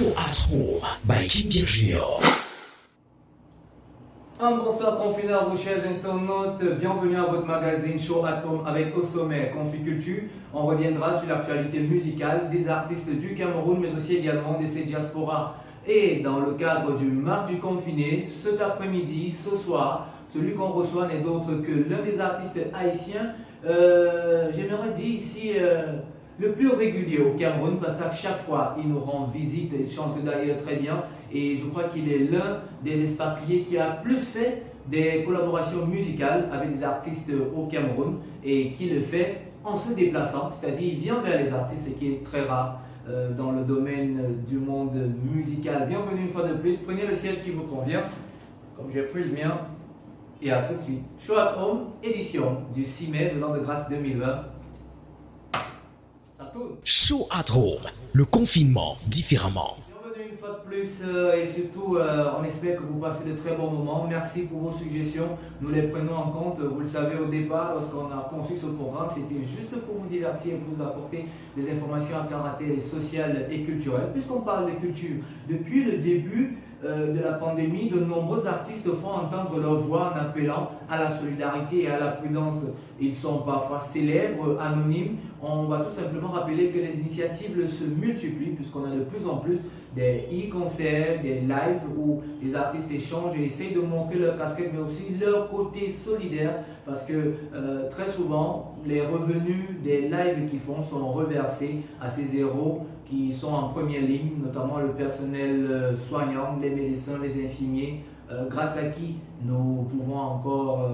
Show at Home by King Junior. Bonsoir confineurs, vous chers internautes, bienvenue à votre magazine Show at Home avec au sommet Conficulture. On reviendra sur l'actualité musicale des artistes du Cameroun, mais aussi également de ses diasporas. Et dans le cadre du Mardi du Confiné, cet après-midi, ce soir, celui qu'on reçoit n'est d'autre que l'un des artistes haïtiens, j'aimerais dire ici, le plus régulier au Cameroun, parce qu'à chaque fois, il nous rend visite, il chante d'ailleurs très bien, et je crois qu'il est l'un des expatriés qui a plus fait des collaborations musicales avec des artistes au Cameroun, et qui le fait en se déplaçant, c'est-à-dire il vient vers les artistes, ce qui est très rare dans le domaine du monde musical. Bienvenue une fois de plus, prenez le siège qui vous convient, comme j'ai pris le mien, et à tout de suite. Show at Home, édition du 6 mai de l'an de grâce 2020. Show at Home, le confinement différemment. Bienvenue une fois de plus et surtout on espère que vous passez de très bons moments. Merci pour vos suggestions, nous les prenons en compte. Vous le savez au départ, lorsqu'on a conçu ce programme, c'était juste pour vous divertir et pour vous apporter des informations à caractère social et culturel. Puisqu'on parle de culture, depuis le début de la pandémie, de nombreux artistes font entendre leur voix en appelant à la solidarité et à la prudence. Ils sont parfois célèbres, anonymes. On va tout simplement rappeler que les initiatives se multiplient puisqu'on a de plus en plus des e-concerts, des lives où les artistes échangent et essayent de montrer leur casquette mais aussi leur côté solidaire parce que très souvent les revenus des lives qu'ils font sont reversés à ces héros qui sont en première ligne, notamment le personnel soignant, les médecins, les infirmiers, grâce à qui nous pouvons encore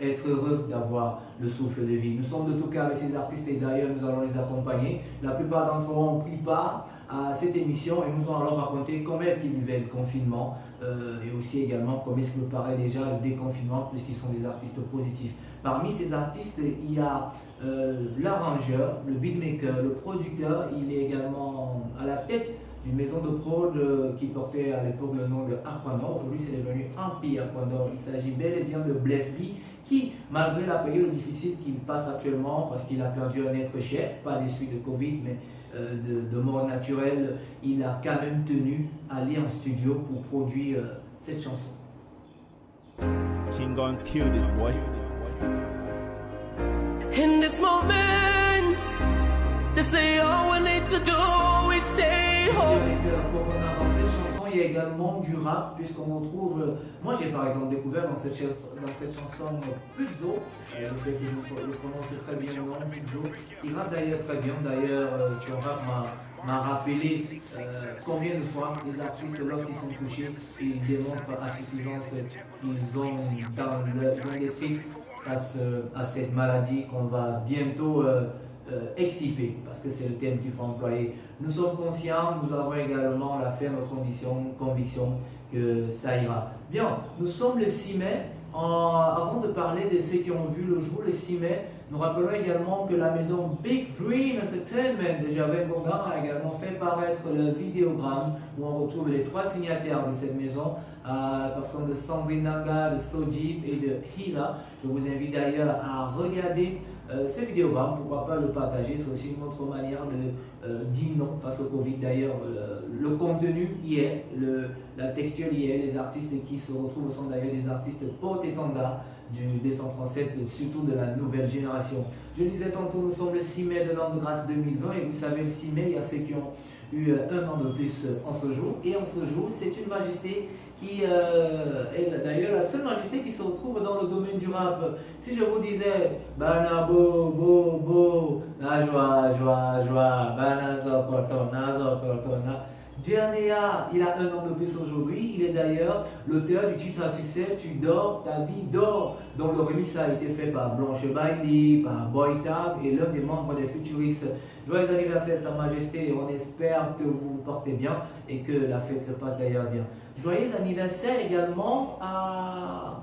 être heureux d'avoir le souffle de vie. Nous sommes de tout cas avec ces artistes et d'ailleurs nous allons les accompagner. La plupart d'entre eux ont pris part à cette émission et nous allons alors raconter comment est-ce qu'ils vivaient le confinement et aussi également comment est-ce que paraît déjà le déconfinement puisqu'ils sont des artistes positifs. Parmi ces artistes, il y a l'arrangeur, le beatmaker, le producteur, il est également à la tête d'une maison de prod qui portait à l'époque le nom de Aquanor. Aujourd'hui, c'est devenu Empire Aquanor. Il s'agit bel et bien de Bless B, qui, malgré la période difficile qu'il passe actuellement, parce qu'il a perdu un être cher, pas des suites de Covid, mais de mort naturelle, il a quand même tenu à aller en studio pour produire cette chanson. King Guns kill this boy. In this moment, they say all we need to do is stay home. Dans cette chanson, il y a également du rap, puisqu'on retrouve. Moi, j'ai par exemple découvert dans cette chanson Puzo, le fait que vous le prononcez très bien le nom Puzo, qui rappe d'ailleurs très bien. D'ailleurs, son rap m'a rappelé combien de fois les artistes, lorsqu'ils sont touchés, ils démontrent à suffisance qu'ils ont dans les tripes face à cette maladie qu'on va bientôt extirper, parce que c'est le terme qu'il faut employer. Nous sommes conscients, nous avons également la ferme conviction que ça ira. Bien, nous sommes le 6 mai. Avant de parler de ceux qui ont vu le jour le 6 mai, nous rappelons également que la maison Big Dream Entertainment de Javel Bongan a également fait paraître le vidéogramme où on retrouve les 3 signataires de cette maison, à la personne de Sandrine Nanga, de Sojib et de Hila. Je vous invite d'ailleurs à regarder ce vidéogramme, pourquoi pas le partager, c'est aussi une autre manière de dire non face au Covid. D'ailleurs, le contenu y est, la texture y est, les artistes qui se retrouvent sont d'ailleurs des artistes porte-étendard du D137, surtout de la nouvelle génération. Je disais tantôt, nous sommes le 6 mai de l'an de grâce 2020 et vous savez, le 6 mai, il y a ceux qui ont eu un an de plus en ce jour. Et en ce jour, c'est une majesté qui est d'ailleurs la seule majesté qui se retrouve dans le domaine du rap. Si je vous disais Bana bo bo bo, na joie joie joie, Bana zokotona zokotona. Dianea, il a un an de plus aujourd'hui. Il est d'ailleurs l'auteur du titre à succès Tu dors, ta vie dort, dont le remix a été fait par Blanche Bailey, par Boy Tag et l'un des membres des Futuristes. Joyeux anniversaire Sa Majesté, et on espère que vous vous portez bien et que la fête se passe d'ailleurs bien. Joyeux anniversaire également à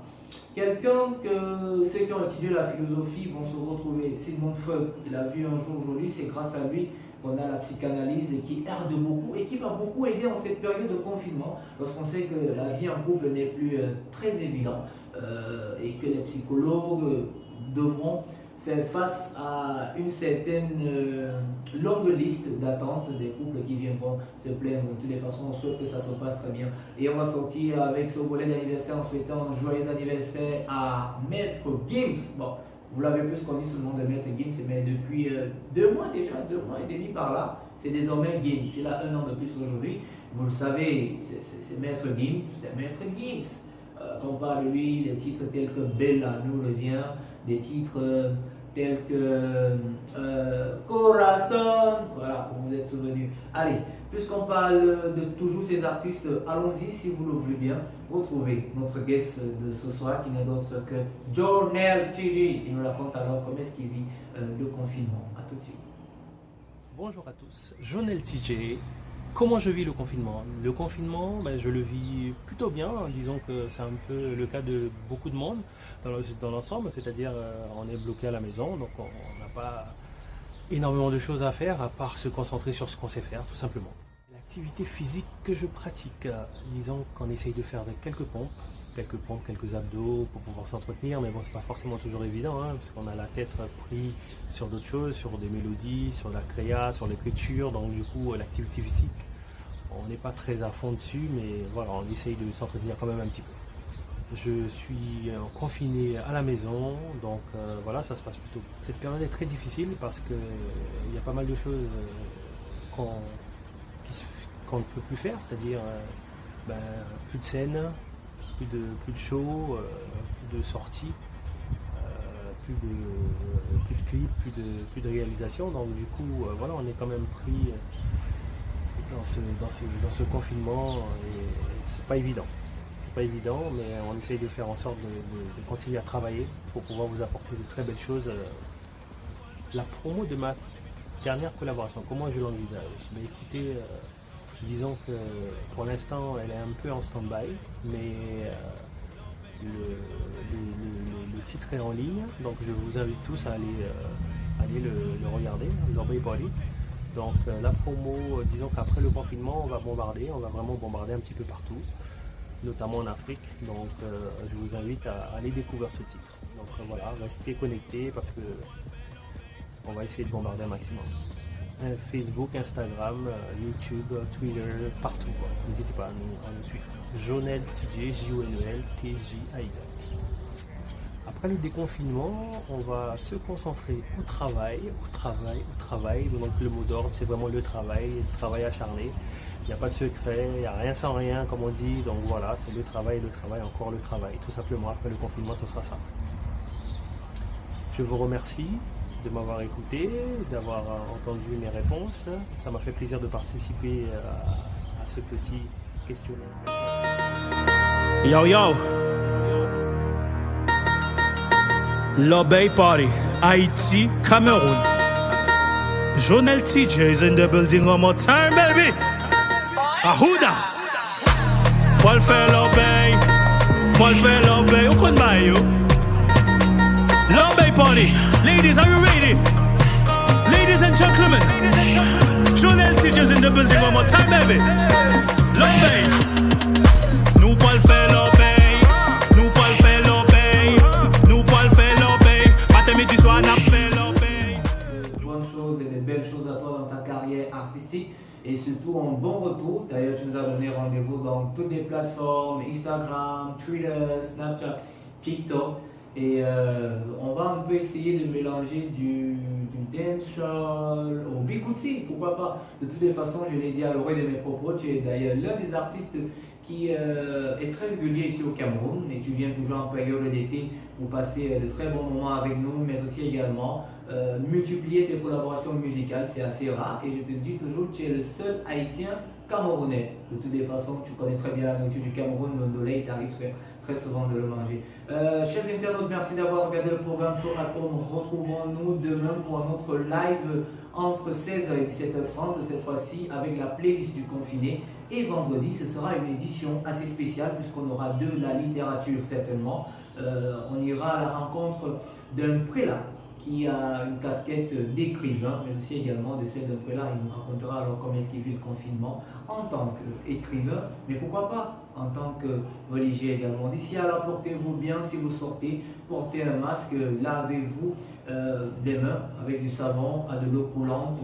quelqu'un que ceux qui ont étudié la philosophie vont se retrouver. Sigmund Freud, il a vu un jour aujourd'hui, c'est grâce à lui qu'on a la psychanalyse et qui aide beaucoup et qui va beaucoup aider en cette période de confinement lorsqu'on sait que la vie en couple n'est plus très évidente et que les psychologues devront fait face à une certaine longue liste d'attente des couples qui viendront se plaindre. De toutes les façons, on souhaite que ça se passe très bien. Et on va sortir avec ce volet d'anniversaire en souhaitant un joyeux anniversaire à Maître Gims. Bon, vous l'avez plus connu sous le nom de Maître Gims, mais depuis 2 mois déjà, 2 mois et demi par là, c'est désormais Gims. Il a 1 an de plus aujourd'hui. Vous le savez, c'est Maître Gims, c'est Maître Gims. On parle de lui, des titres tels que Bella nous revient, des titres tels que Corazon, voilà, pour vous êtes souvenus. Allez, puisqu'on parle de toujours ces artistes, allons-y si vous le voulez bien, retrouver notre guest de ce soir qui n'est d'autre que Jonel TJ. Il nous raconte alors comment est-ce qu'il vit le confinement. A tout de suite. Bonjour à tous, Jonel TJ. Comment je vis le confinement? Le confinement, je le vis plutôt bien. Disons que c'est un peu le cas de beaucoup de monde dans l'ensemble, c'est-à-dire on est bloqué à la maison, donc on n'a pas énormément de choses à faire à part se concentrer sur ce qu'on sait faire, tout simplement. L'activité physique que je pratique, disons qu'on essaye de faire quelques pompes, quelques abdos pour pouvoir s'entretenir, mais bon, c'est pas forcément toujours évident, parce qu'on a la tête prise sur d'autres choses, sur des mélodies, sur la créa, sur l'écriture, donc du coup l'activité physique, on n'est pas très à fond dessus, mais voilà, on essaye de s'entretenir quand même un petit peu. Je suis confiné à la maison, donc voilà, ça se passe plutôt. Cette période est très difficile parce qu'il y a pas mal de choses qu'on ne peut plus faire, c'est-à-dire plus de scènes, plus de shows, plus de sorties, plus de clips, plus de réalisations. Donc du coup, voilà, on est quand même pris dans ce confinement et c'est pas évident. C'est pas évident, mais on essaye de faire en sorte de continuer à travailler pour pouvoir vous apporter de très belles choses. La promo de ma dernière collaboration, comment je l'envisage? Écoutez, disons que pour l'instant elle est un peu en stand-by, mais le titre est en ligne, donc je vous invite tous à aller le regarder, L'Obey Body. Donc la promo, disons qu'après le confinement on va vraiment bombarder un petit peu partout, notamment en Afrique, donc je vous invite à aller découvrir ce titre. Donc voilà, restez connectés parce que on va essayer de bombarder un maximum. Facebook, Instagram, YouTube, Twitter, partout. N'hésitez pas à nous suivre. Jonel TJ, Jonel TJ. Après le déconfinement, on va se concentrer au travail. Donc le mot d'ordre, c'est vraiment le travail acharné. Il n'y a pas de secret, il n'y a rien sans rien, comme on dit. Donc voilà, c'est le travail, encore le travail. Tout simplement, après le confinement, ce sera ça. Je vous remercie de m'avoir écouté, d'avoir entendu mes réponses. Ça m'a fait plaisir de participer à ce petit questionnaire. Yo, L'Obey Party, Haïti, Cameroun. Jonel TJ is in the building one more time, baby. Ahuda. Paul fait l'Obey, où qu'on va yo? L'Obey Party. Ladies, are you ready? Ladies and gentlemen, Jonel TJ is in the building one more time, baby. L'Obey. Nous pas le faire l'Obey. Nous pas le faire l'Obey. Nous pas le faire l'Obey. Matin, midi, soir, on a fait l'Obey. De bonnes choses et de belles choses à toi dans ta carrière artistique. Et surtout un bon retour. D'ailleurs, tu nous as donné rendez-vous dans toutes les plateformes, Instagram, Twitter, Snapchat, TikTok. Et on va un peu essayer de mélanger du dancehall au bikutsi, pourquoi pas. De toutes les façons, je l'ai dit à l'oreille de mes propos, tu es d'ailleurs l'un des artistes qui est très régulier ici au Cameroun, et tu viens toujours en période d'été pour passer de très bons moments avec nous, mais aussi également multiplier tes collaborations musicales, c'est assez rare, et je te dis toujours, tu es le seul haïtien camerounais. De toutes les façons, tu connais très bien la nourriture du Cameroun, le ndolé, il t'arrive très souvent de le manger. Chers internautes, merci d'avoir regardé le programme Show Atom. Retrouvons-nous demain pour un autre live entre 16h et 17h30, cette fois-ci avec la playlist du confiné. Et vendredi, ce sera une édition assez spéciale puisqu'on aura de la littérature certainement. On ira à la rencontre d'un prélat qui a une casquette d'écrivain, mais aussi également de celle d'un prélat. Il nous racontera alors comment est-ce qu'il vit le confinement en tant qu'écrivain, mais pourquoi pas en tant que religieux également. D'ici à là, portez-vous bien si vous sortez, portez un masque, lavez-vous les mains avec du savon, à de l'eau coulante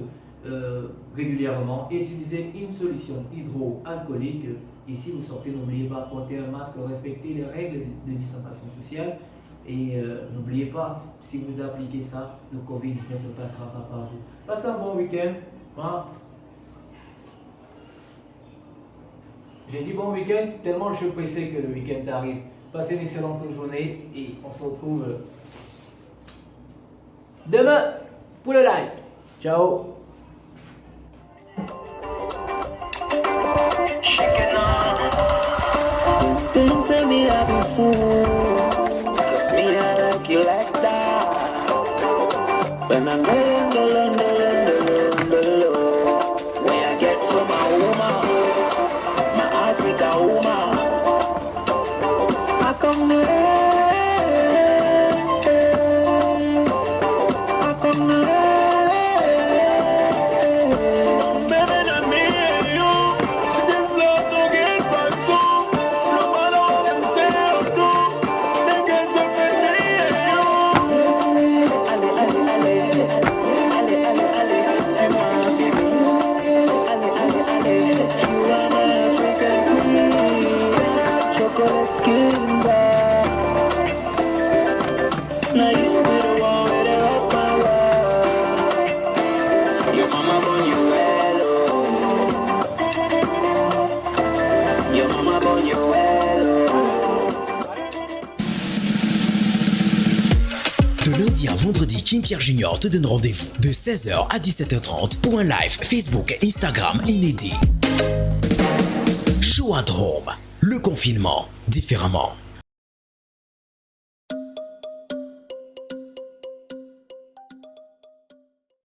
régulièrement. Utilisez une solution hydroalcoolique. Et si vous sortez, n'oubliez pas, porter un masque, respectez les règles de distanciation sociale. Et n'oubliez pas, si vous appliquez ça, le Covid-19 ne passera pas par vous. Passez un bon week-end. Hein? J'ai dit bon week-end tellement je suis pressé que le week-end arrive. Passez une excellente journée et on se retrouve demain pour le live. Ciao. Don't say me I'm a fool, cause me I like you like that. When I'm going to London, when I get to my woman, my Africa woman, I come there, I come there. Baby, not me and you, this love don't get back to. No matter what them say or do, they get something me and you. Ale, ale, ale, ale, ale, ale, tu m'as baby. Ale, ale, ale, you are my African queen. Chocolate skin bar. Now you be the one with the rock my world. Your mama born you well, oh. Your mama born you well, oh. De lundi à vendredi, King Pierre Junior te donne rendez-vous de 16h à 17h30 pour un live Facebook, Instagram inédit. Show at Home, le confinement différemment.